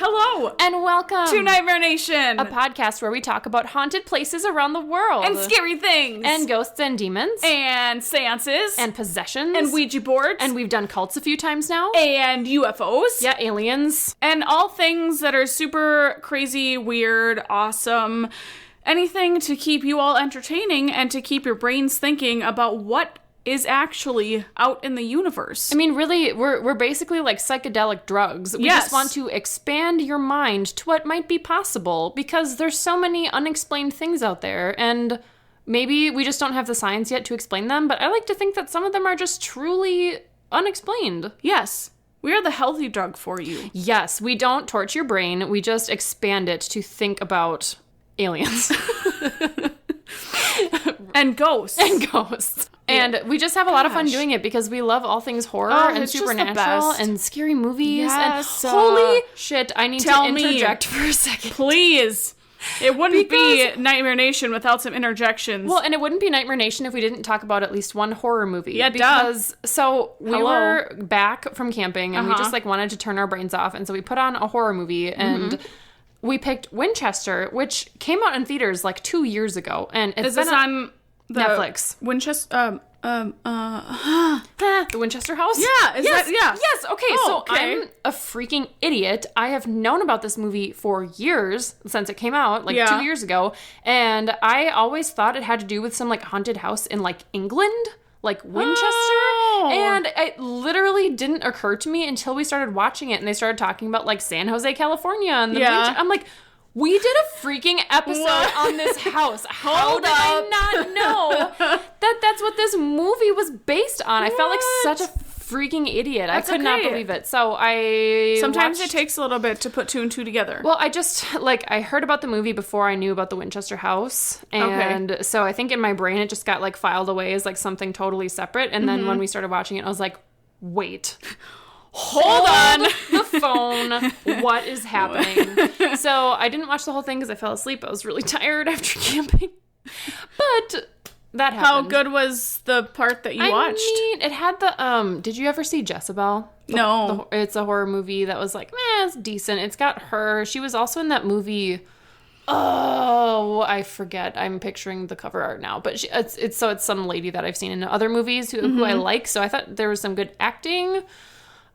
Hello! And welcome to Nightmare Nation! A podcast where we talk about haunted places around the world. And scary things! And ghosts and demons. And seances. And possessions. And Ouija boards. And we've done cults a few times now. And UFOs. Yeah, aliens. And all things that are super crazy, weird, awesome. Anything to keep you all entertaining and to keep your brains thinking about what is actually out in the universe. I mean, really, we're basically like psychedelic drugs. We just want to expand your mind to what might be possible because there's so many unexplained things out there, and maybe we just don't have the science yet to explain them, but I like to think that some of them are just truly unexplained. Yes. We are the healthy drug for you. Yes, we don't torch your brain. We just expand it to think about aliens. And ghosts. And ghosts. And we just have a lot of fun doing it because we love all things horror and supernatural and scary movies. Yes. And holy shit, I need to interject for a second. Please. It wouldn't be Nightmare Nation without some interjections. Well, and it wouldn't be Nightmare Nation if we didn't talk about at least one horror movie. Yeah, because, so we were back from camping and we just like wanted to turn our brains off. And so we put on a horror movie and we picked Winchester, which came out in theaters like 2 years ago. And it's been on Netflix. Winchester, the Winchester House? Yeah, Yes, okay, okay. I'm a freaking idiot. I have known about this movie for years, since it came out, like 2 years ago, and I always thought it had to do with some, like, haunted house in, like, England, like Winchester, and it literally didn't occur to me until we started watching it, and they started talking about, like, San Jose, California, and I'm like, we did a freaking episode on this house. How did I not know that that's what this movie was based on? I felt like such a freaking idiot. I could not believe it. So Sometimes it takes a little bit to put two and two together. Well, I just, like, I heard about the movie before I knew about the Winchester House. And so I think in my brain it just got, like, filed away as, like, something totally separate. And then when we started watching it, I was like, wait. Hold on the phone. What is happening? So I didn't watch the whole thing because I fell asleep. I was really tired after camping. But that happened. How good was the part that you watched? I mean, it had the, did you ever see Jezebel? No. It's a horror movie that was like, it's decent. It's got her. She was also in that movie. Oh, I forget. I'm picturing the cover art now. But it's some lady that I've seen in other movies who I like. So I thought there was some good acting.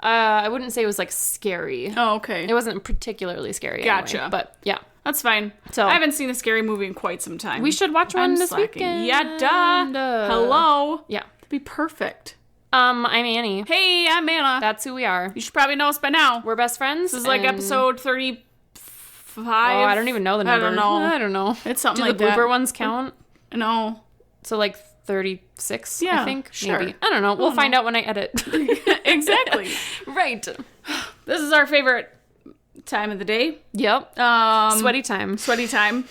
I wouldn't say it was, like, scary. Oh, okay. It wasn't particularly scary. Gotcha. Anyway, but, yeah. That's fine. So I haven't seen a scary movie in quite some time. We should watch one this weekend. Yeah, duh. Hello. Yeah. That'd be perfect. I'm Annie. Hey, I'm Anna. That's who we are. You should probably know us by now. We're best friends. This is like episode 35. Oh, I don't even know the number. I don't know. It's something like that. Do the blooper ones count? No. So, like, 36, I think? Sure. Maybe. I don't know. We'll find out when I edit. Exactly. Right. This is our favorite time of the day. Yep. Sweaty time. Sweaty time.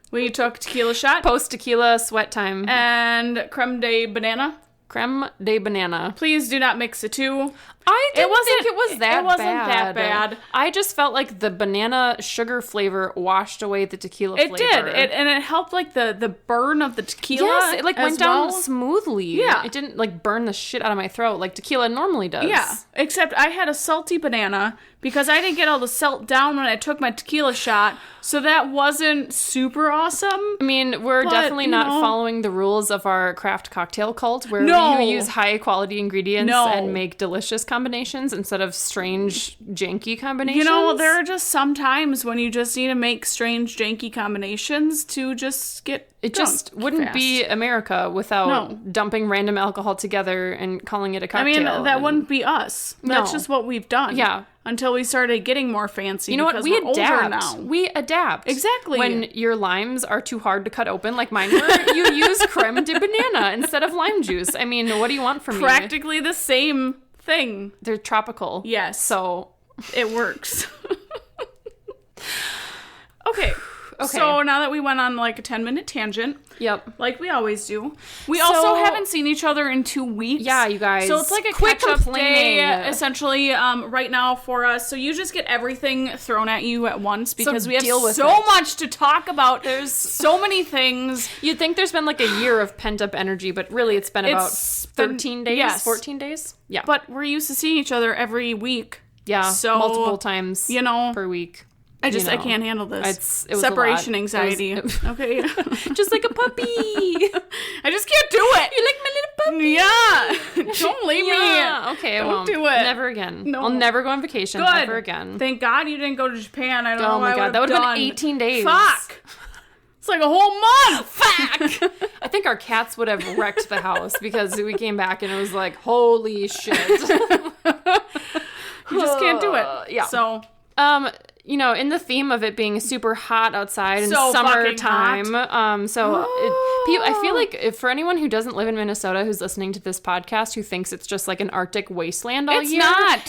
We took tequila shot. Post-tequila sweat time. And creme de banana. Creme de banana. Please do not mix the two. I didn't think it was that bad. It wasn't that bad. I just felt like the banana sugar flavor washed away the tequila flavor. It did. And it helped, like, the burn of the tequila. Yes, it, like, went down smoothly. Yeah. It didn't, like, burn the shit out of my throat like tequila normally does. Yeah, except I had a salty banana because I didn't get all the salt down when I took my tequila shot, so that wasn't super awesome. I mean, we're definitely not following the rules of our craft cocktail cult where we use high-quality ingredients and make delicious combinations instead of strange, janky combinations. You know, there are just some times when you just need to make strange, janky combinations to just get It just wouldn't be America without dumping random alcohol together and calling it a cocktail. I mean, that wouldn't be us. That's just what we've done. Yeah. Until we started getting more fancy. You know what? We adapt. Older now. We adapt. Exactly. When your limes are too hard to cut open, like mine were, you use creme de banana instead of lime juice. I mean, what do you want from me? Practically the same thing. They're tropical. Yes. So it works. Okay. So now that we went on like a 10-minute tangent, like we always do, we also haven't seen each other in 2 weeks. Yeah, you guys. So it's like a catch-up day, essentially, right now for us. So you just get everything thrown at you at once because we have so much to talk about. There's so many things. You'd think there's been like a year of pent-up energy, but really it's been about 13 days, 14 days? Yeah. But we're used to seeing each other every week. Yeah, so, multiple times per week. I can't handle this. It was separation anxiety. Okay. Just like a puppy. I just can't do it. You're like my little puppy. Yeah. Don't leave me. Okay, Don't do it. Never again. No. I'll never go on vacation ever again. Thank God you didn't go to Japan. I don't know. Oh my God, that would have been 18 days. Fuck. It's like a whole month. Fuck. I think our cats would have wrecked the house because we came back and it was like, holy shit. You just can't do it. Yeah. So, in the theme of it being super hot outside and so summertime, I feel like if for anyone who doesn't live in Minnesota who's listening to this podcast who thinks it's just like an Arctic wasteland all year,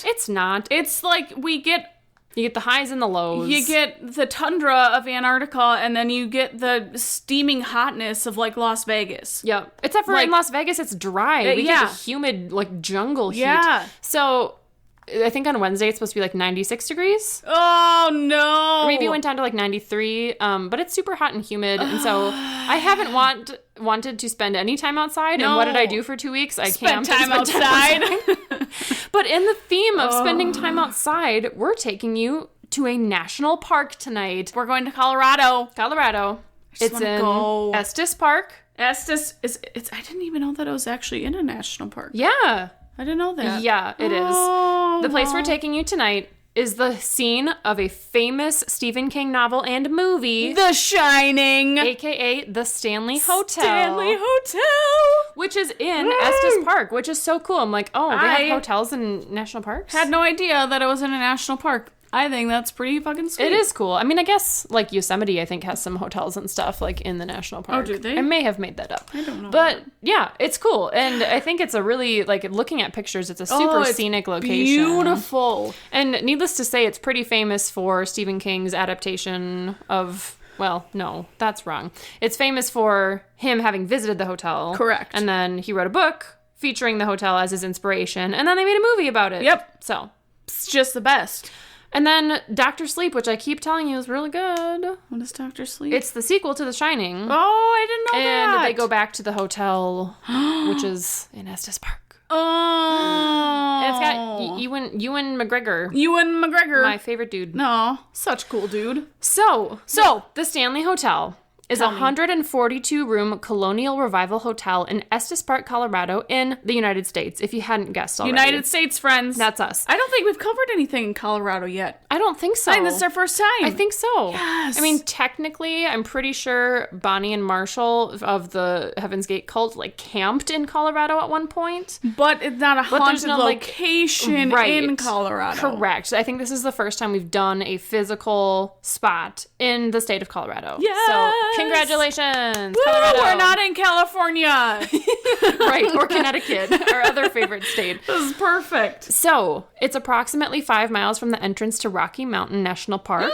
it's not. It's like you get the highs and the lows. You get the tundra of Antarctica, and then you get the steaming hotness of like Las Vegas. Yeah, except for in Las Vegas, it's dry. We get the humid like jungle heat. Yeah. So I think on Wednesday it's supposed to be like 96 degrees. Oh, no. Or maybe it went down to like 93. But it's super hot and humid. And so I haven't wanted to spend any time outside. No. And what did I do for 2 weeks? I spent time outside. But in the theme of spending time outside, we're taking you to a national park tonight. We're going to Colorado. It's in Estes Park. Estes I didn't even know that it was actually in a national park. Yeah. I didn't know that. Yeah, it is. The place we're taking you tonight is the scene of a famous Stephen King novel and movie. The Shining. AKA the Stanley Hotel. Stanley Hotel. Which is in Estes Park, which is so cool. I'm like, they have hotels in national parks? Had no idea that it was in a national park. I think that's pretty fucking sweet. It is cool. I mean, I guess, like, Yosemite, I think, has some hotels and stuff, like, in the national park. Oh, do they? I may have made that up. I don't know. But, yeah, it's cool. And I think it's a really, like, looking at pictures, it's a super scenic location. Beautiful. And needless to say, it's pretty famous for Stephen King's adaptation of... Well, no, that's wrong. It's famous for him having visited the hotel. Correct. And then he wrote a book featuring the hotel as his inspiration. And then they made a movie about it. Yep. So. It's just the best. And then Dr. Sleep, which I keep telling you is really good. What is Dr. Sleep? It's the sequel to The Shining. Oh, I didn't know that. And they go back to the hotel, which is in Estes Park. Oh. And it's got Ewan McGregor. Ewan McGregor. My favorite dude. No, such cool dude. So the Stanley Hotel is a 142-room colonial revival hotel in Estes Park, Colorado, in the United States, if you hadn't guessed already. United States, friends. That's us. I don't think we've covered anything in Colorado yet. I don't think so. I think this is our first time. I think so. Yes. I mean, technically, I'm pretty sure Bonnie and Marshall of the Heaven's Gate cult, like, camped in Colorado at one point. But it's not a haunted location in Colorado. Correct. I think this is the first time we've done a physical spot in the state of Colorado. Yes. So, congratulations, Woo, Colorado. we're not in California. Right, or Connecticut, our other favorite state. This is perfect. So, it's approximately 5 miles from the entrance to Rocky Mountain National Park,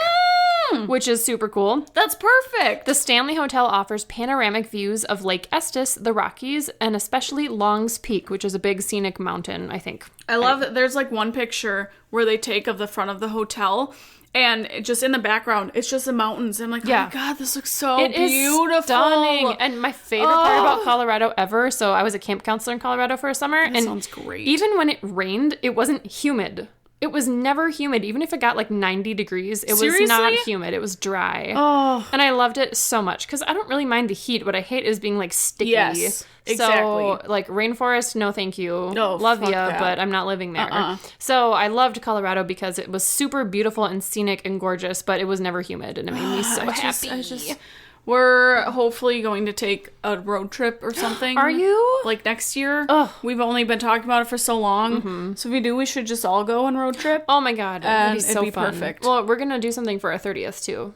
which is super cool. That's perfect. The Stanley Hotel offers panoramic views of Lake Estes, the Rockies, and especially Long's Peak, which is a big scenic mountain, I think. I love that there's like one picture where they take of the front of the hotel, and just in the background, it's just the mountains. I'm like, oh my God, this looks so beautiful. Is stunning. And my favorite part about Colorado ever, so I was a camp counselor in Colorado for a summer. That sounds great. Even when it rained, it wasn't humid. It was never humid. Even if it got like 90 degrees, it was not humid. It was dry. Oh. And I loved it so much because I don't really mind the heat. What I hate is being like sticky. Yes, exactly. So like rainforest, no thank you. No, love ya, but I'm not living there. So I loved Colorado because it was super beautiful and scenic and gorgeous, but it was never humid and it made me so happy. We're hopefully going to take a road trip or something. Are you? Like next year. Ugh. We've only been talking about it for so long. Mm-hmm. So if we do, we should just all go on road trip. Oh my God. That'd be so it'd be fun. perfect. Well, we're going to do something for our 30th too.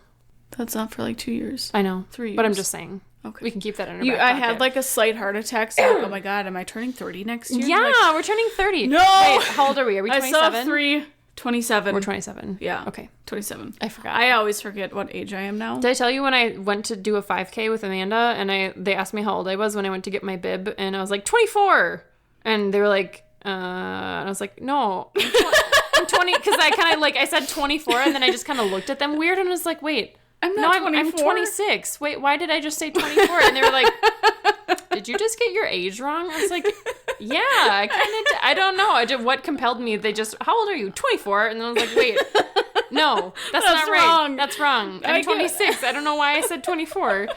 That's not for like 2 years. I know. 3 years. But I'm just saying. Okay. We can keep that in our back pocket. I had like a slight heart attack. So like, oh my God, am I turning 30 next year? Yeah, like, we're turning 30. No! Wait, how old are we? Are we 27? I still have 27. We're 27. Yeah. Okay. 27. I forgot. I always forget what age I am now. Did I tell you when I went to do a 5K with Amanda and they asked me how old I was when I went to get my bib and I was like 24 and they were like and I was like no I'm 20 because I kind of like I said 24 and then I just kind of looked at them weird and I was like wait I'm 26. Wait, why did I just say 24? And they were like, did you just get your age wrong? I was like, yeah, I don't know. What compelled me? How old are you? 24. And I was like, wait, No, that's not wrong. right. That's wrong. I'm 26. I don't know why I said 24.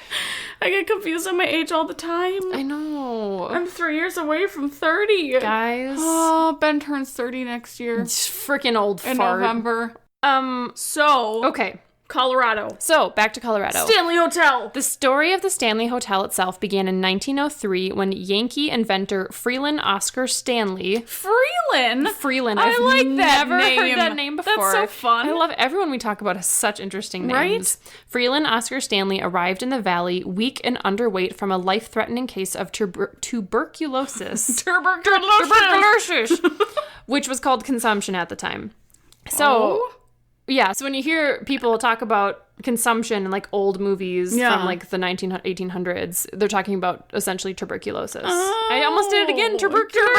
I get confused on my age all the time. I know. I'm 3 years away from 30. Guys. Oh, Ben turns 30 next year. Freaking old in fart. November. So. Okay. Colorado. So, back to Colorado. Stanley Hotel. The story of the Stanley Hotel itself began in 1903 when Yankee inventor Freeland Oscar Stanley... Freeland? I've like that never name. heard that name before. That's so fun. I love everyone we talk about has such interesting names. Right? Freeland Oscar Stanley arrived in the valley weak and underweight from a life-threatening case of tuberculosis. Tuberculosis! Which was called consumption at the time. So... Yeah, so when you hear people talk about consumption in, like, old movies from, like, the 1800s, they're talking about, essentially, tuberculosis. I almost did it again, tuberculosis!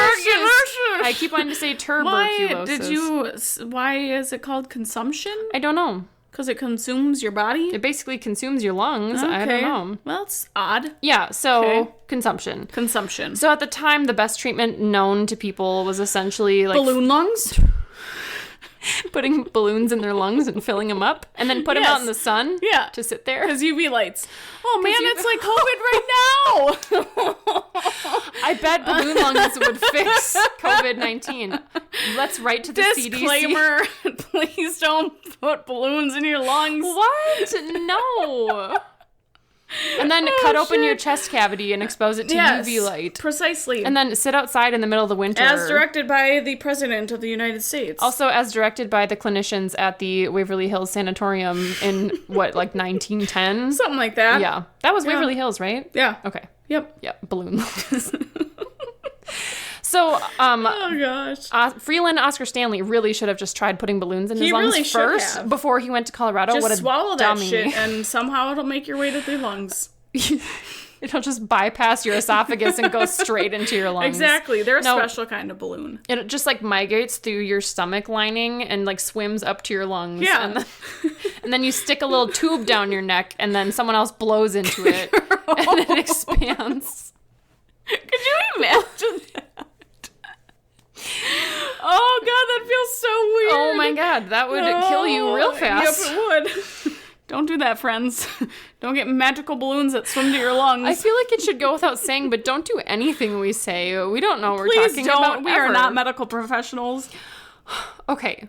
I keep wanting to say tuberculosis. Why is it called consumption? I don't know. Because it consumes your body? It basically consumes your lungs. Okay. I don't know. Well, it's odd. Yeah, so consumption. Consumption. So at the time, the best treatment known to people was essentially, like... balloon lungs? Putting balloons in their lungs and filling them up, and then put them out in the sun to sit there. Because UV lights. Oh man, it's like COVID right now! I bet balloon lungs would fix COVID-19. Let's write to the Disclaimer, CDC. Please don't put balloons in your lungs. What? No. And then cut open your chest cavity and expose it to UV light. Precisely. And then sit outside in the middle of the winter. As directed by the President of the United States. Also as directed by the clinicians at the Waverly Hills Sanatorium in, what, like 1910? Something like that. Yeah. That was Waverly Hills, right? Yeah. Okay. Yep. Balloon lungs. So, oh gosh. Freeland Oscar Stanley really should have just tried putting balloons in his lungs first before he went to Colorado. Just what a swallow dummy. that shit and somehow it'll make your way to the lungs. It'll just bypass your esophagus and go straight into your lungs. Exactly. They're a special kind of balloon. It just like migrates through your stomach lining and like swims up to your lungs. Yeah. And then you stick a little tube down your neck and then someone else blows into it and it expands. Could you imagine that? Oh god, that feels so weird. Oh my god, that would kill you real fast. Yep, it would. Don't do that, friends. Don't get magical balloons that swim to your lungs. I feel like it should go without saying, but don't do anything we say. We don't know what we're talking about. We are not medical professionals. Okay,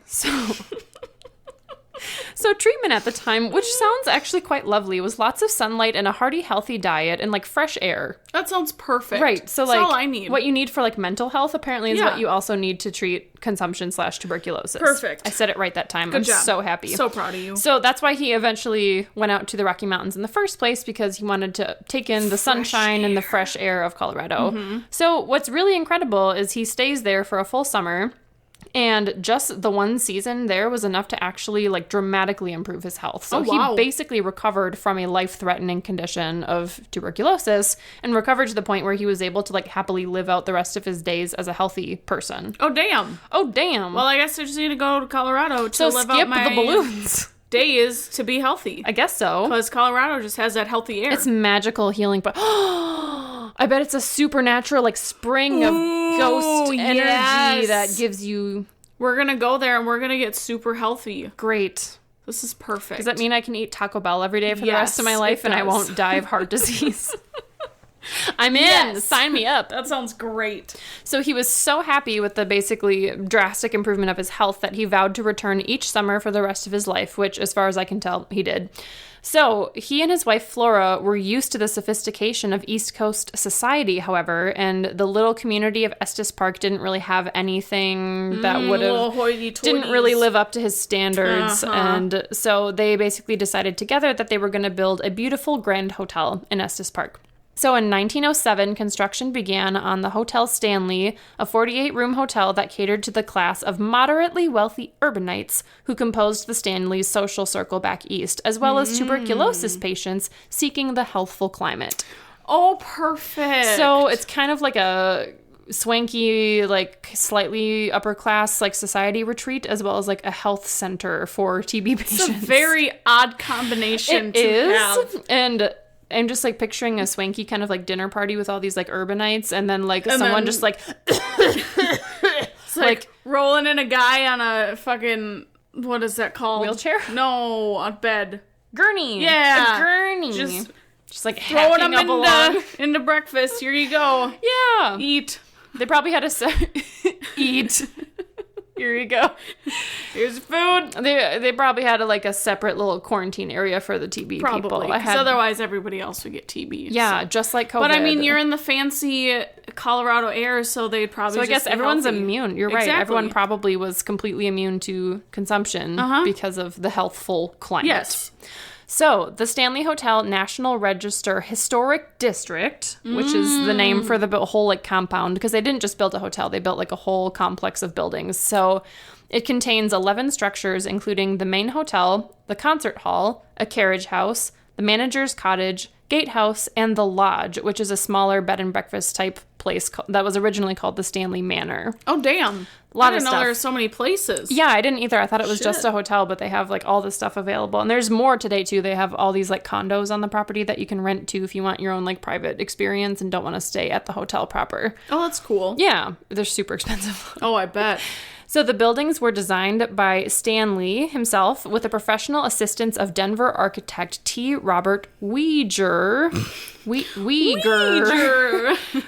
So treatment at the time, which sounds actually quite lovely, was lots of sunlight and a hearty, healthy diet and like fresh air. That sounds perfect. Right. So that's like all I need. What you need for like mental health apparently is what you also need to treat consumption/tuberculosis. Perfect. I said it right that time. Good job. So happy. So proud of you. So that's why he eventually went out to the Rocky Mountains in the first place, because he wanted to take in the sunshine and the fresh air of Colorado. Mm-hmm. So what's really incredible is he stays there for a full summer. And just the one season there was enough to actually, like, dramatically improve his health. So he basically recovered from a life-threatening condition of tuberculosis and recovered to the point where he was able to, like, happily live out the rest of his days as a healthy person. Oh, damn. Well, I guess I just need to go to Colorado to live out my the balloons. Days to be healthy. I guess so. Because Colorado just has that healthy air. It's magical healing, but I bet it's a supernatural, like, spring of ghost energy that gives you... We're going to go there and we're going to get super healthy. Great. This is perfect. Does that mean I can eat Taco Bell every day for the rest of my life and I won't die of heart disease? I'm in. Yes. Sign me up. That sounds great. So he was so happy with the basically drastic improvement of his health that he vowed to return each summer for the rest of his life, which, as far as I can tell, he did. So he and his wife Flora were used to the sophistication of East Coast society, however, and the little community of Estes Park didn't really have anything that would have didn't really live up to his standards. And so they basically decided together that they were going to build a beautiful grand hotel in Estes Park. So in 1907, construction began on the Hotel Stanley, a 48-room hotel that catered to the class of moderately wealthy urbanites who composed the Stanley's social circle back east, as well as tuberculosis patients seeking the healthful climate. Oh, perfect. So it's kind of like a swanky, like slightly upper class, like society retreat, as well as like a health center for TB patients. It's a very odd combination have. And I'm just like picturing a swanky kind of like dinner party with all these like urbanites, and then like someone just like it's like rolling in a guy on a fucking what is that called? Wheelchair? No, a bed. Gurney. Yeah. A gurney. Just like throwing hacking them up along. into breakfast. Here you go. Yeah. Eat. They probably had eat. Here you go. Here's food. They probably had a separate little quarantine area for the TB people. Probably, because otherwise everybody else would get TB. Yeah, so. just like COVID. But I mean, you're in the fancy Colorado air, so they'd probably. So I guess everyone's healthy. immune. You're right. Exactly. Everyone probably was completely immune to consumption because of the healthful climate. Yes. So, the Stanley Hotel National Register Historic District, which is the name for the whole compound, because they didn't just build a hotel, they built a whole complex of buildings. So, it contains 11 structures, including the main hotel, the concert hall, a carriage house, the manager's cottage, gatehouse, and the lodge, which is a smaller bed and breakfast type place that was originally called the Stanley Manor. Oh, damn. I didn't know there were so many places. Yeah, I didn't either. I thought it was just a hotel, but they have all this stuff available. And there's more today too. They have all these condos on the property that you can rent to if you want your own private experience and don't want to stay at the hotel proper. Oh, that's cool. Yeah, they're super expensive. Oh, I bet. So the buildings were designed by Stanley himself with the professional assistance of Denver architect T. Robert Weger.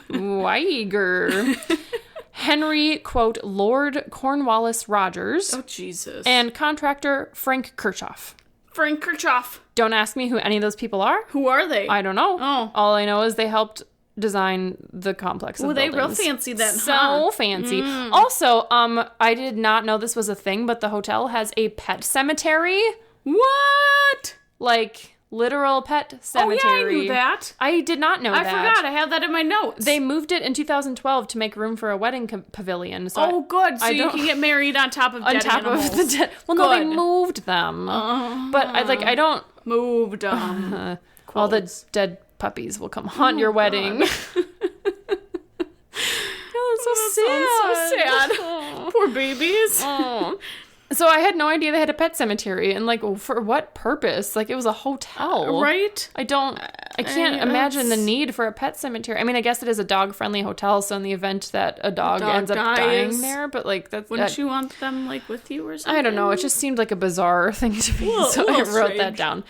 Weiger. Henry, quote, Lord Cornwallis Rogers. Oh, Jesus. And contractor Frank Kirchhoff. Frank Kirchhoff. Don't ask me who any of those people are. Who are they? I don't know. Oh. All I know is they helped design the complex of buildings. They real fancy then, So fancy. Also, I did not know this was a thing, but the hotel has a pet cemetery. What? Literal pet cemetery. Oh, yeah, I knew that. I did not know that. I forgot. I have that in my notes. They moved it in 2012 to make room for a wedding pavilion. So good. So you can get married on top of dead animals. Of the dead. Well, no, they moved them. But I don't. Moved them. All the dead puppies will come haunt your wedding. So sad. Poor babies. So I had no idea they had a pet cemetery, and for what purpose? It was a hotel, right? I can't imagine the need for a pet cemetery. I mean, I guess it is a dog-friendly hotel, so in the event that a dog ends up dying there, but that's wouldn't you want them with you or something? I don't know. It just seemed like a bizarre thing to me, so I wrote that down.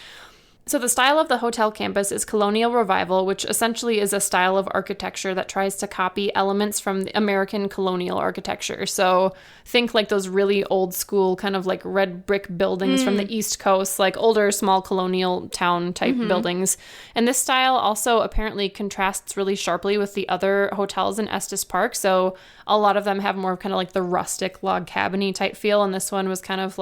So the style of the hotel campus is Colonial Revival, which essentially is a style of architecture that tries to copy elements from the American colonial architecture. So think those really old school kind of red brick buildings from the East Coast, older small colonial town type buildings. And this style also apparently contrasts really sharply with the other hotels in Estes Park. So a lot of them have more kind of the rustic log cabin-y type feel. And this one was kind of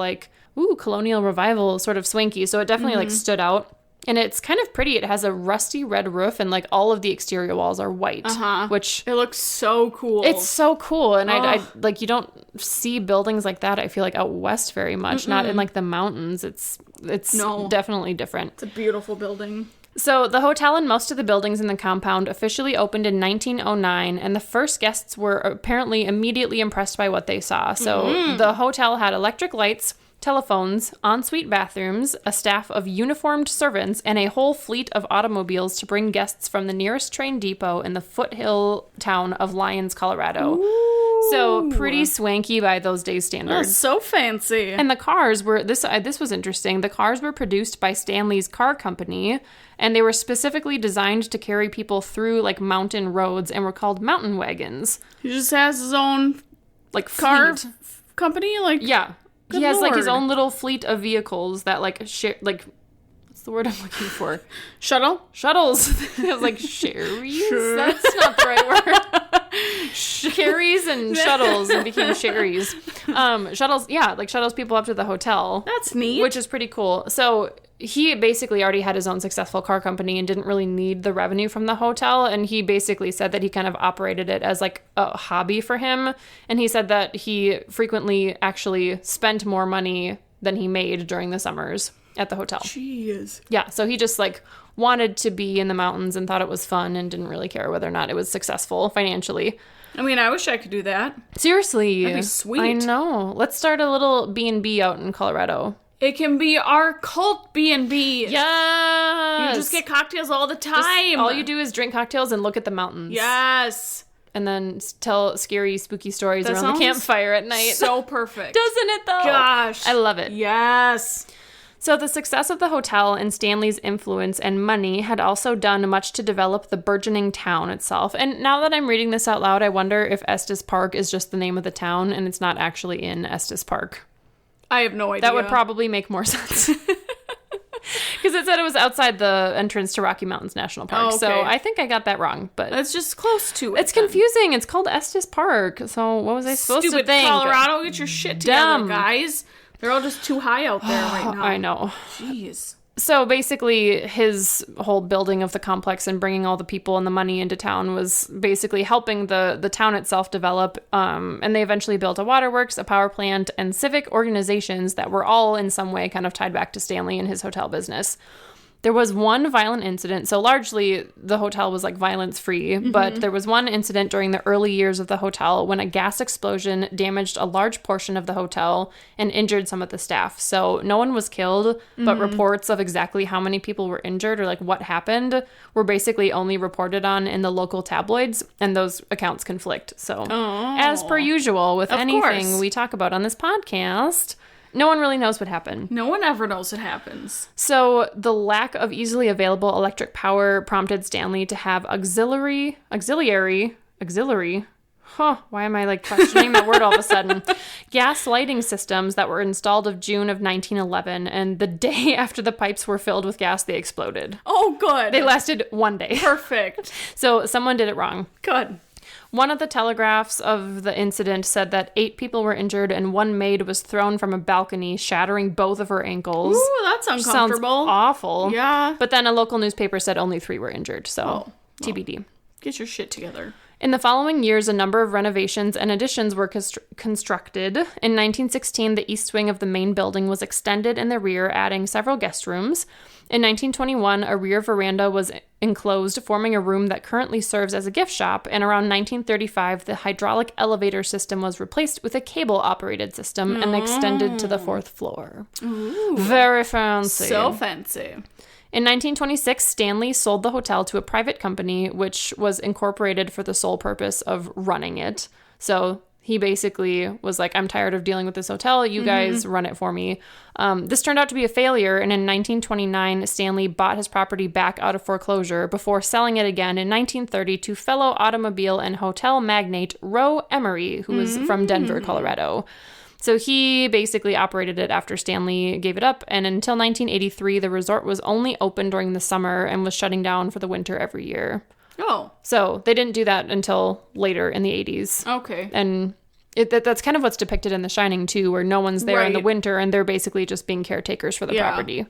Colonial Revival, sort of swanky. So it definitely stood out. And it's kind of pretty. It has a rusty red roof, and all of the exterior walls are white, which it looks so cool. It's so cool, and I you don't see buildings like that. I feel out west very much, not in the mountains. It's definitely different. It's a beautiful building. So the hotel and most of the buildings in the compound officially opened in 1909, and the first guests were apparently immediately impressed by what they saw. So the hotel had electric lights, telephones, ensuite bathrooms, a staff of uniformed servants, and a whole fleet of automobiles to bring guests from the nearest train depot in the foothill town of Lyons, Colorado. Ooh. So pretty swanky by those days' standards. Oh, so fancy. And the cars were, this was interesting, the cars were produced by Stanley's car company, and they were specifically designed to carry people through mountain roads and were called mountain wagons. He just has his own car company? Yeah. Good he has Lord. His own little fleet of vehicles that share what's the word I'm looking for? Shuttles. I was sherries? Sure. That's not the right word. Carries and shuttles and became sherries. Shuttles, yeah, shuttles people up to the hotel. That's neat. Which is pretty cool. So he basically already had his own successful car company and didn't really need the revenue from the hotel. And he basically said that he kind of operated it as a hobby for him. And he said that he frequently actually spent more money than he made during the summers at the hotel. Jeez. Yeah, so he just wanted to be in the mountains and thought it was fun and didn't really care whether or not it was successful financially. I mean, I wish I could do that. Seriously. That'd be sweet. I know. Let's start a little B&B out in Colorado. It can be our cult B&B. Yes. You just get cocktails all the time. All you do is drink cocktails and look at the mountains. Yes. and then tell scary, spooky stories around the campfire at night. So perfect. Doesn't it, though? Gosh. I love it. Yes. So the success of the hotel and Stanley's influence and money had also done much to develop the burgeoning town itself. And now that I'm reading this out loud, I wonder if Estes Park is just the name of the town and it's not actually in Estes Park. I have no idea. That would probably make more sense. Because it said it was outside the entrance to Rocky Mountains National Park. Okay. So I think I got that wrong. But it's just close to it. It's confusing. It's called Estes Park. So what was I supposed to think? Stupid Colorado, get your shit together, guys. They're all just too high out there right now. I know. Jeez. So basically, his whole building of the complex and bringing all the people and the money into town was basically helping the town itself develop. And they eventually built a waterworks, a power plant, and civic organizations that were all in some way kind of tied back to Stanley and his hotel business. There was one violent incident. So largely, the hotel was like violence-free. But there was one incident during the early years of the hotel when a gas explosion damaged a large portion of the hotel and injured some of the staff. So no one was killed, but reports of exactly how many people were injured or like what happened were basically only reported on in the local tabloids. And those accounts conflict. So as per usual with anything we talk about on this podcast, no one really knows what happened. No one ever knows what happens. So the lack of easily available electric power prompted Stanley to have auxiliary, why am I like questioning that word all of a sudden? Gas lighting systems that were installed of June of 1911, and the day after the pipes were filled with gas, they exploded. Oh, good. They lasted one day. Perfect. So someone did it wrong. Good. One of the telegraphs of the incident said that 8 people were injured and one maid was thrown from a balcony, shattering both of her ankles. Ooh, that's uncomfortable. Sounds awful. Yeah. But then a local newspaper said only 3 were injured, so TBD. Get your shit together. In the following years, a number of renovations and additions were constructed. In 1916, the east wing of the main building was extended in the rear, adding several guest rooms. In 1921, a rear veranda was enclosed, forming a room that currently serves as a gift shop. And around 1935, the hydraulic elevator system was replaced with a cable-operated system and extended to the 4th floor. Ooh. Very fancy. So fancy. In 1926, Stanley sold the hotel to a private company, which was incorporated for the sole purpose of running it. So he basically was like, I'm tired of dealing with this hotel. You guys run it for me. This turned out to be a failure. And in 1929, Stanley bought his property back out of foreclosure before selling it again in 1930 to fellow automobile and hotel magnate Roe Emery, who was from Denver, Colorado. So he basically operated it after Stanley gave it up, and until 1983, the resort was only open during the summer and was shutting down for the winter every year. Oh. So they didn't do that until later in the 80s. Okay. And that's kind of what's depicted in The Shining, too, where no one's there in the winter, and they're basically just being caretakers for the property.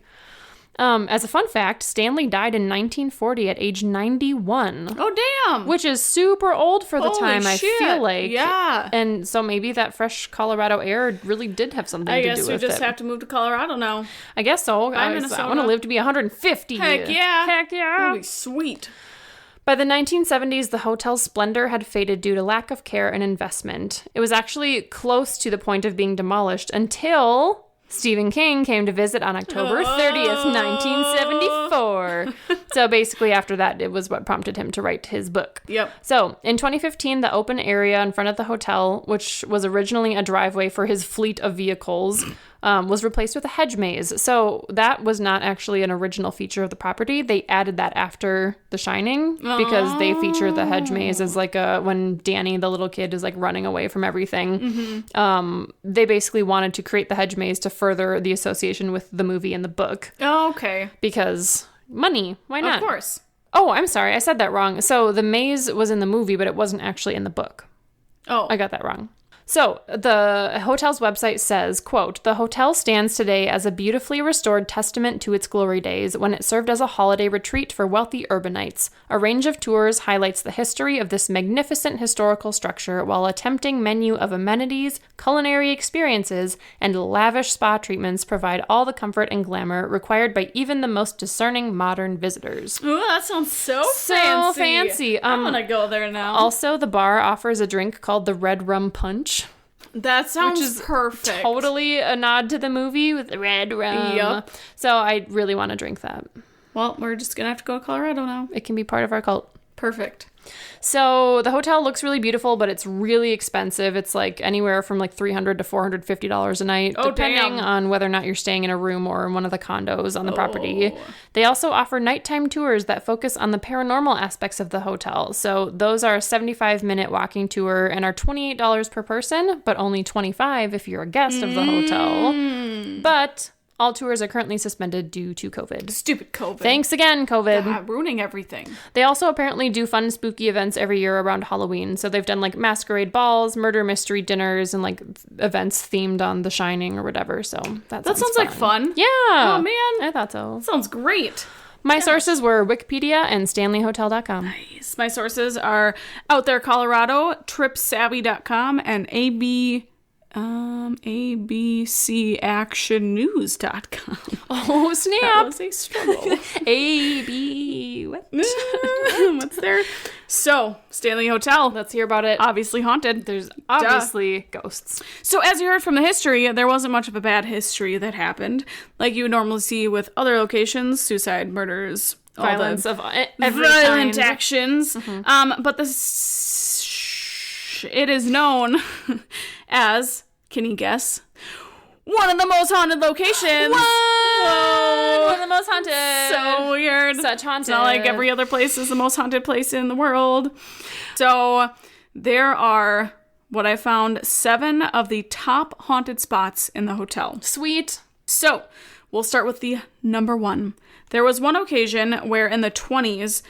As a fun fact, Stanley died in 1940 at age 91. Oh, damn. Which is super old for the time, I feel like. Yeah. And so maybe that fresh Colorado air really did have something to do with it. I guess you just have to move to Colorado now. I guess so. I want to live to be 150. Heck yeah. Heck yeah. That would be sweet. By the 1970s, the hotel's splendor had faded due to lack of care and investment. It was actually close to the point of being demolished until Stephen King came to visit on October 30th, 1974. So basically after that, it was what prompted him to write his book. Yep. So in 2015, the open area in front of the hotel, which was originally a driveway for his fleet of vehicles, was replaced with a hedge maze. So that was not actually an original feature of the property. They added that after The Shining because they feature the hedge maze as like when Danny, the little kid, is like running away from everything. They basically wanted to create the hedge maze to further the association with the movie and the book. Oh, okay. Because money, why not? Of course. Oh, I'm sorry, I said that wrong. So the maze was in the movie, but it wasn't actually in the book. Oh. I got that wrong. So the hotel's website says, quote, "The hotel stands today as a beautifully restored testament to its glory days when it served as a holiday retreat for wealthy urbanites. A range of tours highlights the history of this magnificent historical structure while a tempting menu of amenities, culinary experiences, and lavish spa treatments provide all the comfort and glamour required by even the most discerning modern visitors." Ooh, that sounds so fancy. I want to go there now. Also, the bar offers a drink called the Red Rum Punch. That sounds which is perfect. Totally a nod to the movie with the red rum. Yep. So I really want to drink that. Well, we're just going to have to go to Colorado now. It can be part of our cult. Perfect. So the hotel looks really beautiful, but it's really expensive. It's like anywhere from like $300 to $450 a night, depending on whether or not you're staying in a room or in one of the condos on the property. They also offer nighttime tours that focus on the paranormal aspects of the hotel. So those are a 75-minute walking tour and are $28 per person, but only $25 if you're a guest of the hotel. But all tours are currently suspended due to COVID. Stupid COVID. Thanks again, COVID. God, ruining everything. They also apparently do fun, spooky events every year around Halloween. So they've done like masquerade balls, murder mystery dinners, and like events themed on The Shining or whatever. So that sounds like fun. Yeah. Oh, man. I thought so. Sounds great. My sources were Wikipedia and StanleyHotel.com. Nice. My sources are Out There Colorado, TripSavvy.com, and abcactionnews.com. Oh, snap. That was a struggle. AB. What? What's there? So, Stanley Hotel. Let's hear about it. Obviously haunted. There's obviously ghosts. So, as you heard from the history, there wasn't much of a bad history that happened. Like you would normally see with other locations, suicide, murders, Violence of every violent kind. actions. But it is known as, can you guess, one of the most haunted locations. Whoa! One of the most haunted. So weird. Such haunted. It's not like every other place is the most haunted place in the world. So there are, what I found, 7 of the top haunted spots in the hotel. Sweet. So we'll start with the number 1. There was one occasion where in the 20s,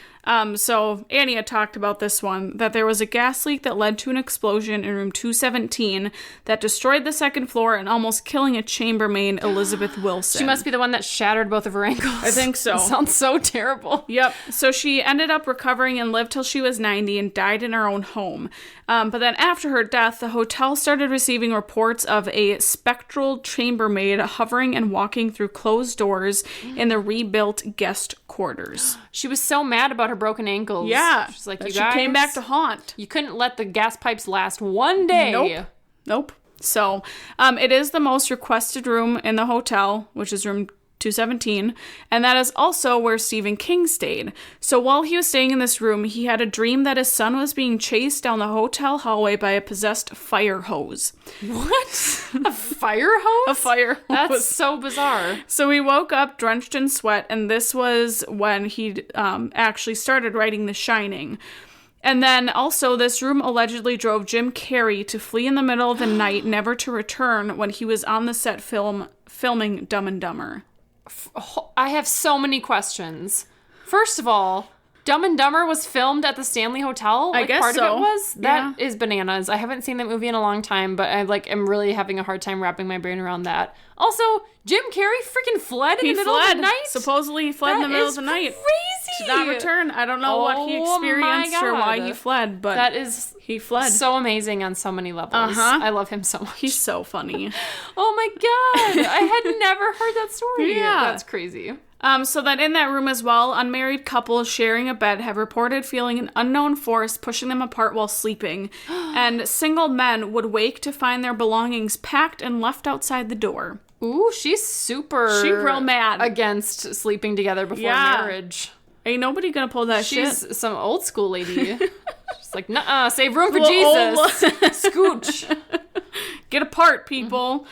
so Annie had talked about this one, that there was a gas leak that led to an explosion in room 217 that destroyed the second floor and almost killing a chambermaid, Elizabeth Wilson. She must be the one that shattered both of her ankles. I think so. Sounds so terrible. Yep. So she ended up recovering and lived till she was 90 and died in her own home. But then after her death, the hotel started receiving reports of a spectral chambermaid hovering and walking through closed doors in the rebuilt guest quarters. She was so mad about her broken ankles. Yeah. She's like, she came back to haunt. You couldn't let the gas pipes last one day. Nope. So, it is the most requested room in the hotel, which is room 217, and that is also where Stephen King stayed. So while he was staying in this room, he had a dream that his son was being chased down the hotel hallway by a possessed fire hose. What? A fire hose? A fire hose. That's so bizarre. So he woke up drenched in sweat, and this was when he actually started writing The Shining. And then also this room allegedly drove Jim Carrey to flee in the middle of the night, never to return when he was on the set filming Dumb and Dumber. I have so many questions. First of all, Dumb and Dumber was filmed at the Stanley Hotel? I guess part so. of it was? That is bananas. I haven't seen that movie in a long time, but I am really having a hard time wrapping my brain around that. Also, Jim Carrey freaking fled in the middle of the night? Supposedly he fled in the middle of the night. Crazy. Did not return. I don't know what he experienced or why he fled, but he fled. So amazing on so many levels. I love him so much. He's so funny. Oh my god. I had never heard that story. Yeah. That's crazy. So that in that room as well, unmarried couples sharing a bed have reported feeling an unknown force pushing them apart while sleeping. And single men would wake to find their belongings packed and left outside the door. Ooh, she's real mad against sleeping together before marriage. Ain't nobody gonna pull that shit. She's some old school lady. She's like, nuh-uh, save room for Jesus. Scooch. Get apart, people.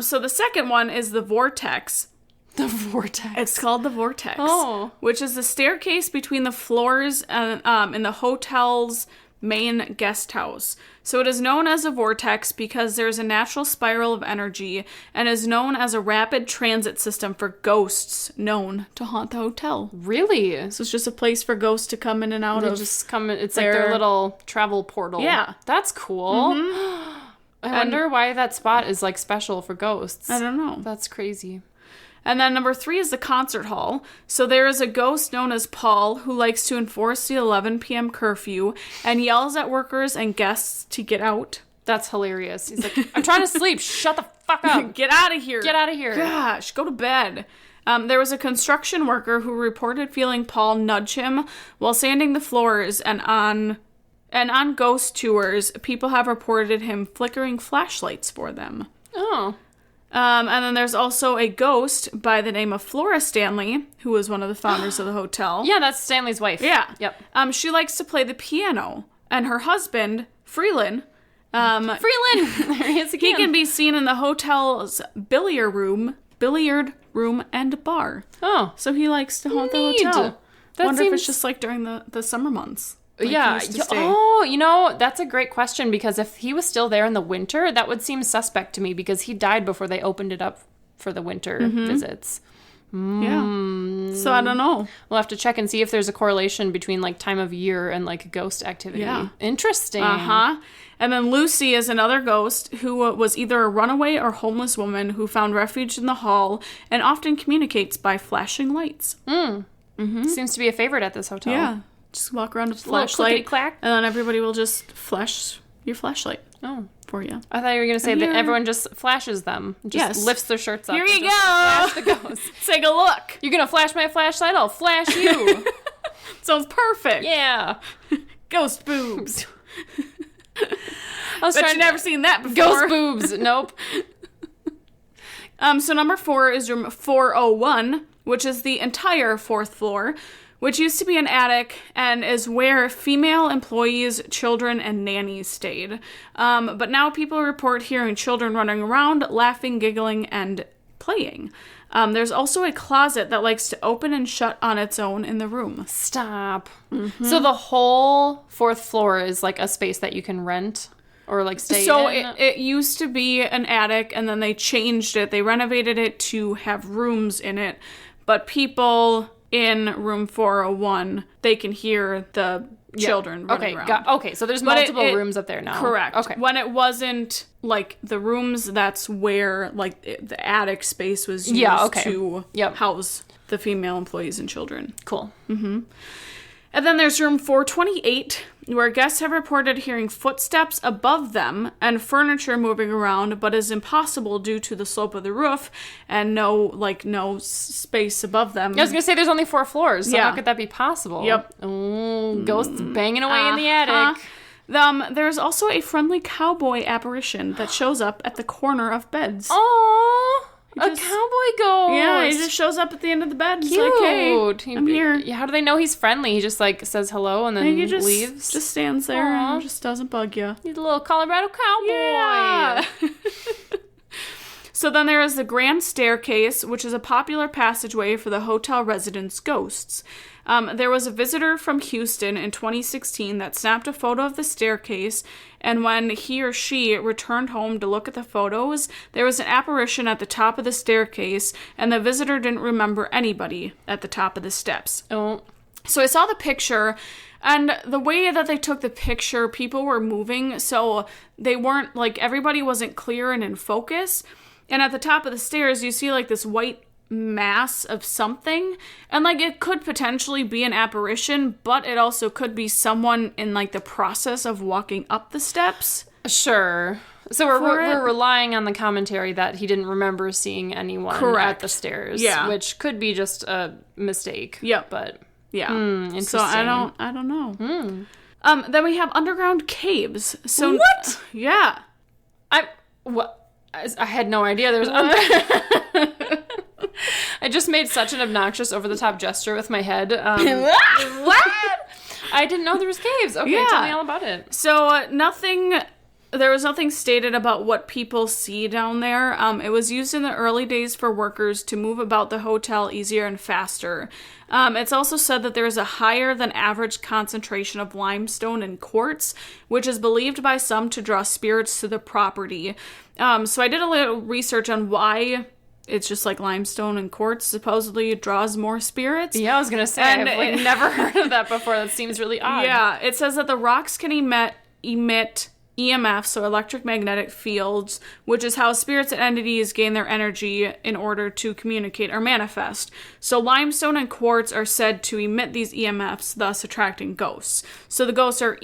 So the second one is the vortex. The vortex. It's called the vortex. Oh. Which is the staircase between the floors in the hotel's main guest house. So it is known as a vortex because there's a natural spiral of energy and is known as a rapid transit system for ghosts known to haunt the hotel. Really? So it's just a place for ghosts to come in and out of. Just come. It's like their little travel portal. Yeah. That's cool. Mm-hmm. I wonder why that spot is like special for ghosts. I don't know. That's crazy. And then number 3 is the concert hall. So there is a ghost known as Paul who likes to enforce the 11 p.m. curfew and yells at workers and guests to get out. That's hilarious. He's like, I'm trying to sleep. Shut the fuck up. Get out of here. Get out of here. Gosh, go to bed. There was a construction worker who reported feeling Paul nudge him while sanding the floors, and on ghost tours, people have reported him flickering flashlights for them. Oh. And then there's also a ghost by the name of Flora Stanley, who was one of the founders of the hotel. Yeah, that's Stanley's wife. Yeah. Yep. She likes to play the piano, and her husband, Freeland, there he is again. he can be seen in the hotel's billiard room, and bar. Oh. So he likes to haunt the Neat. hotel. That Wonder seems... if it's just like during the summer months. Like yeah. he used to stay. Oh, that's a great question, because if he was still there in the winter, that would seem suspect to me, because he died before they opened it up for the winter visits. Yeah. So I don't know. We'll have to check and see if there's a correlation between like time of year and like ghost activity. Yeah. Interesting. And then Lucy is another ghost who was either a runaway or homeless woman who found refuge in the hall and often communicates by flashing lights. Seems to be a favorite at this hotel. Yeah. Just walk around with a flashlight, clack, and then everybody will just flash your flashlight for you. I thought you were going to say that everyone just flashes them. Just lifts their shirts up. Here you go! Flash the ghost. Take a look. You're going to flash my flashlight? I'll flash you. Sounds perfect. Yeah. Ghost boobs. I was Bet trying you've never seen that before. Ghost boobs. Nope. So number 4 is room 401, which is the entire 4th floor, which used to be an attic and is where female employees, children, and nannies stayed. But now people report hearing children running around, laughing, giggling, and playing. There's also a closet that likes to open and shut on its own in the room. Stop. So the whole 4th floor is like a space that you can rent or like stay in? So it used to be an attic, and then they changed it. They renovated it to have rooms in it. But people in room 401, they can hear the children running around. Okay, so there's multiple rooms up there now. Correct. Okay. When it wasn't, like, the rooms, that's where, like, the attic space was used to house the female employees and children. Cool. And then there's room 428, where guests have reported hearing footsteps above them and furniture moving around, but is impossible due to the slope of the roof and no space above them. I was going to say there's only 4 floors, so how could that be possible? Yep. Oh, ghosts banging away in the attic. There's also a friendly cowboy apparition that shows up at the corner of beds. Oh, a cowboy ghost. Yeah, he just shows up at the end of the bed. Cute. He's like, hey, I'm here. How do they know he's friendly? He just like says hello and then leaves? Just stands there and just doesn't bug you. He's a little Colorado cowboy. Yeah. So then there is the grand staircase, which is a popular passageway for the hotel residents' ghosts. There was a visitor from Houston in 2016 that snapped a photo of the staircase, and when he or she returned home to look at the photos, there was an apparition at the top of the staircase, and the visitor didn't remember anybody at the top of the steps. Oh. So I saw the picture, and the way that they took the picture, people were moving, so they weren't, like, everybody wasn't clear and in focus. And at the top of the stairs, you see, like, this white mass of something, and, like, it could potentially be an apparition, but it also could be someone in, like, the process of walking up the steps. Sure. So we're relying on the commentary that he didn't remember seeing anyone at the stairs, which could be just a mistake. Yep. But yeah, interesting. So I don't know. Then we have underground caves. So what? Yeah. I had no idea there was. I just made such an obnoxious, over-the-top gesture with my head. What? I didn't know there was caves. Okay, tell me all about it. So there was nothing stated about what people see down there. It was used in the early days for workers to move about the hotel easier and faster. It's also said that there is a higher than average concentration of limestone and quartz, which is believed by some to draw spirits to the property. So I did a little research on why it's just like limestone and quartz supposedly draws more spirits. Yeah, I was going to say, I've never heard of that before. That seems really odd. Yeah, it says that the rocks can emit EMF, so electromagnetic fields, which is how spirits and entities gain their energy in order to communicate or manifest. So limestone and quartz are said to emit these EMFs, thus attracting ghosts. So the ghosts are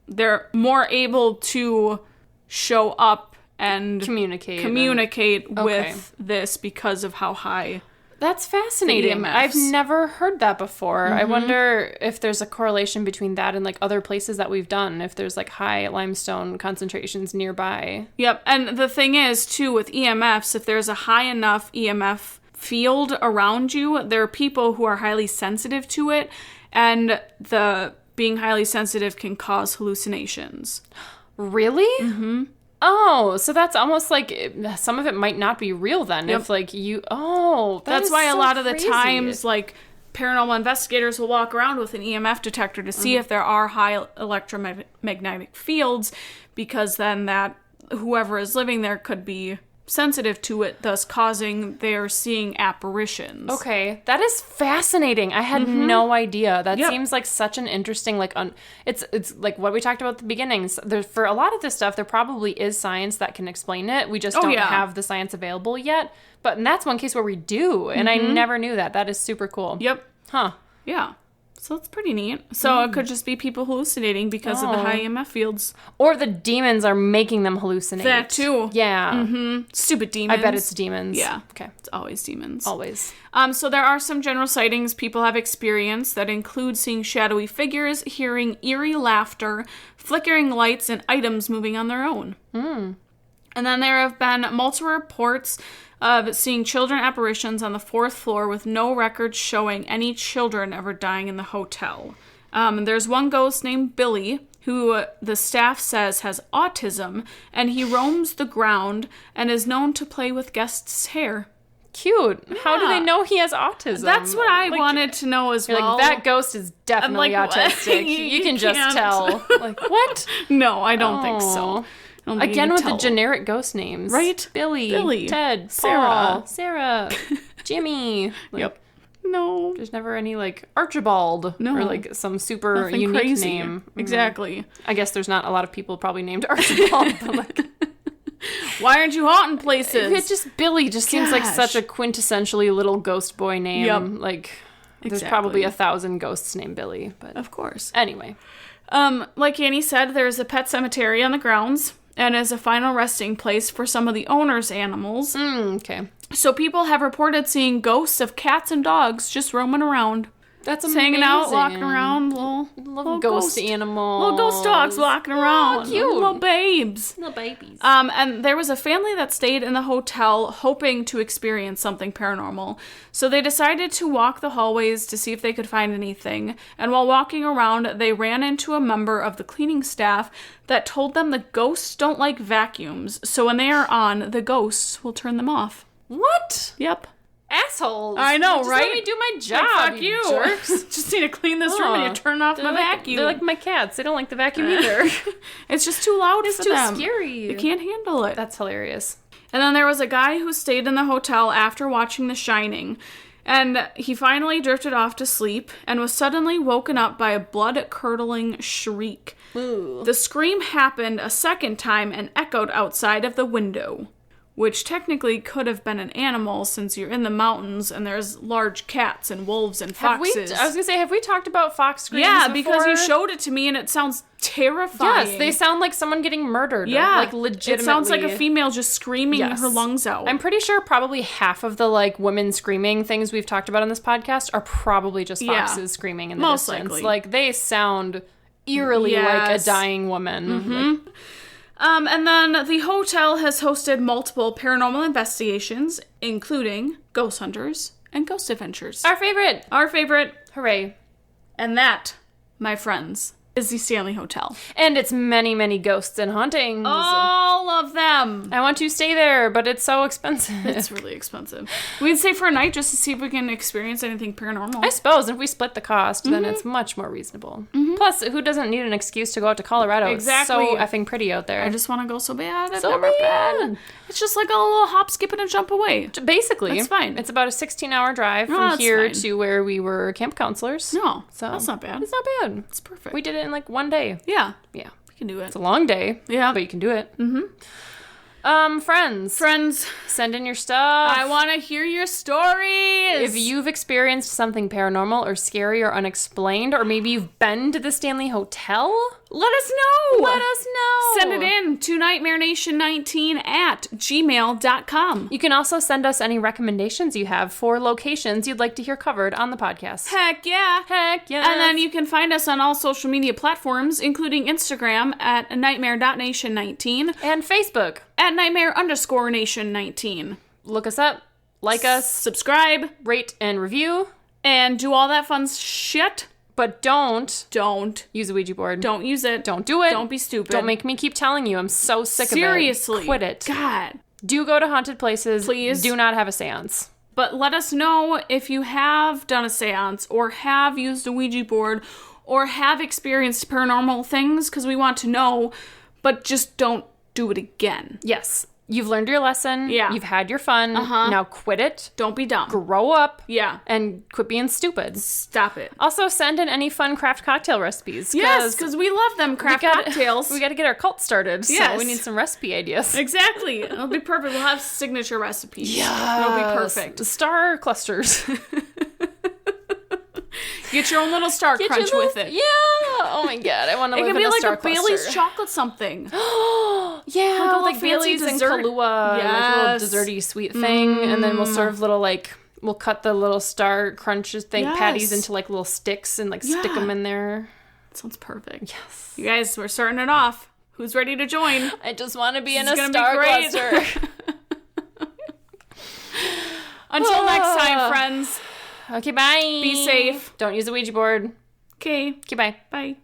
they're more able to show up and communicate with this because of how high That's fascinating. EMFs. I've never heard that before. I wonder if there's a correlation between that and like other places that we've done, if there's like high limestone concentrations nearby. Yep. And the thing is, too, with EMFs, if there's a high enough EMF field around you, there are people who are highly sensitive to it, and the being highly sensitive can cause hallucinations. Really? Mm-hmm. Oh, so that's almost like some of it might not be real then. Yep. If like you, that's why so a lot of the crazy. times, like, paranormal investigators will walk around with an EMF detector to see if there are high electromagnetic fields, because then that whoever is living there could be sensitive to it, thus causing their seeing apparitions. Okay, that is fascinating. I had no idea. That seems like such an interesting, like, it's like what we talked about at the beginning. There's, for a lot of this stuff, there probably is science that can explain it. We just don't have the science available yet. But that's one case where we do, and I never knew that. That is super cool. Yep. Huh. Yeah. So it's pretty neat. So it could just be people hallucinating because of the high EMF fields. Or the demons are making them hallucinate. That too. Yeah. Stupid demons. I bet it's demons. Yeah. Okay. It's always demons. Always. So there are some general sightings people have experienced that include seeing shadowy figures, hearing eerie laughter, flickering lights, and items moving on their own. And then there have been multiple reports of seeing children apparitions on the 4th floor with no records showing any children ever dying in the hotel. There's one ghost named Billy, who the staff says has autism, and he roams the ground and is known to play with guests' hair. Cute. Yeah. How do they know he has autism? That's what I wanted to know as well. Like, that ghost is definitely autistic. you can just tell. Like, what? No, I don't think so. Again with the generic ghost names. Right? Billy, Ted, Sarah. Paul, Sarah, Jimmy. Like, yep. No. There's never any, like, Archibald. No. Or, like, some super Nothing unique crazy. name. Exactly. I guess there's not a lot of people probably named Archibald, but, like... Why aren't you haunting places? It's just Billy just seems like such a quintessentially little ghost boy name. Yep. Like, there's probably 1,000 ghosts named Billy, but... Of course. Anyway. Like Annie said, there's a pet cemetery on the grounds, and as a final resting place for some of the owner's animals. Okay. So people have reported seeing ghosts of cats and dogs just roaming around. That's just amazing. Hanging out, walking around, little ghost animals. Little ghost dogs walking around. Cute. Little babes. Little babies. And there was a family that stayed in the hotel hoping to experience something paranormal. So they decided to walk the hallways to see if they could find anything. And while walking around, they ran into a member of the cleaning staff that told them the ghosts don't like vacuums. So when they are on, the ghosts will turn them off. What? Yep. Assholes. I know, just right? Let me do my job. Like, fuck you. Jerks. Just need to clean this room and you turn off my vacuum. They're like my cats. They don't like the vacuum either. It's just too loud for them. It's too scary. They can't handle it. That's hilarious. And then there was a guy who stayed in the hotel after watching The Shining. And he finally drifted off to sleep and was suddenly woken up by a blood-curdling shriek. Ooh. The scream happened a second time and echoed outside of the window, which technically could have been an animal since you're in the mountains and there's large cats and wolves and foxes. I was going to say, have we talked about fox screams before? Because you showed it to me and it sounds terrifying. Yes, they sound like someone getting murdered. Yeah. Like, legitimately. It sounds like a female just screaming her lungs out. I'm pretty sure probably half of the, like, women screaming things we've talked about on this podcast are probably just foxes screaming in the distance. Likely. Like, they sound eerily like a dying woman. Mm-hmm. Like, and then the hotel has hosted multiple paranormal investigations, including Ghost Hunters and Ghost Adventures. Our favorite. Our favorite. Hooray. And that, my friends, is the Stanley Hotel. And it's many, many ghosts and hauntings. All of them. I want to stay there, but it's so expensive. It's really expensive. We'd stay for a night just to see if we can experience anything paranormal. I suppose if we split the cost, then it's much more reasonable. Plus, who doesn't need an excuse to go out to Colorado? Exactly. It's so effing pretty out there. I just want to go so bad. I've So never bad. been. It's just like a little hop, skip, and a jump away. Basically. That's fine. It's about a 16-hour drive No, from that's here fine. to where we were camp counselors. No, So that's not bad. It's not bad. It's perfect. We did it in like one day. Yeah, Yeah. we can do it. It's a long day. Yeah. But you can do it. Friends. Friends, Send in your stuff. I want to hear your stories. If you've experienced something paranormal or scary or unexplained, or maybe you've been to the Stanley Hotel, Let us know. Let us know. Send it in to nightmarenation19@gmail.com. You can also send us any recommendations you have for locations you'd like to hear covered on the podcast. Heck yeah. Heck yeah. And then you can find us on all social media platforms, including Instagram at nightmare.nation19 and Facebook at nightmare_nation19. Look us up, like us, subscribe, rate and review, and do all that fun shit. But don't use a Ouija board. Don't use it. Don't do it. Don't be stupid. Don't make me keep telling you. I'm so sick of it. Seriously. Quit it. God. Do go to haunted places. Please. Do not have a seance. But let us know if you have done a seance or have used a Ouija board or have experienced paranormal things, because we want to know, but just don't do it again. Yes. You've learned your lesson. Yeah. You've had your fun. Now quit it. Don't be dumb. Grow up. Yeah. And quit being stupid. Stop it. Also, send in any fun craft cocktail recipes. Yes, because we love them craft cocktails. We got to get our cult started. Yes. So we need some recipe ideas. Exactly. It'll be perfect. We'll have signature recipes. Yeah. It'll be perfect. Star clusters. Get your own little star crunch with it. Yeah. Oh my god. I want to live in a star cluster. It star could be like a Bailey's chocolate something. Yeah. Like Bailey's and Kahlua. Yes. Like a little desserty sweet thing. And then we'll serve little we'll cut the little star crunches patties into like little sticks and stick them in there. That sounds perfect. Yes. You guys, we're starting it off. Who's ready to join? I just want to be in a star cluster. Until next time, friends. Okay, bye. Be safe. Don't use a Ouija board. Okay. Bye. Bye.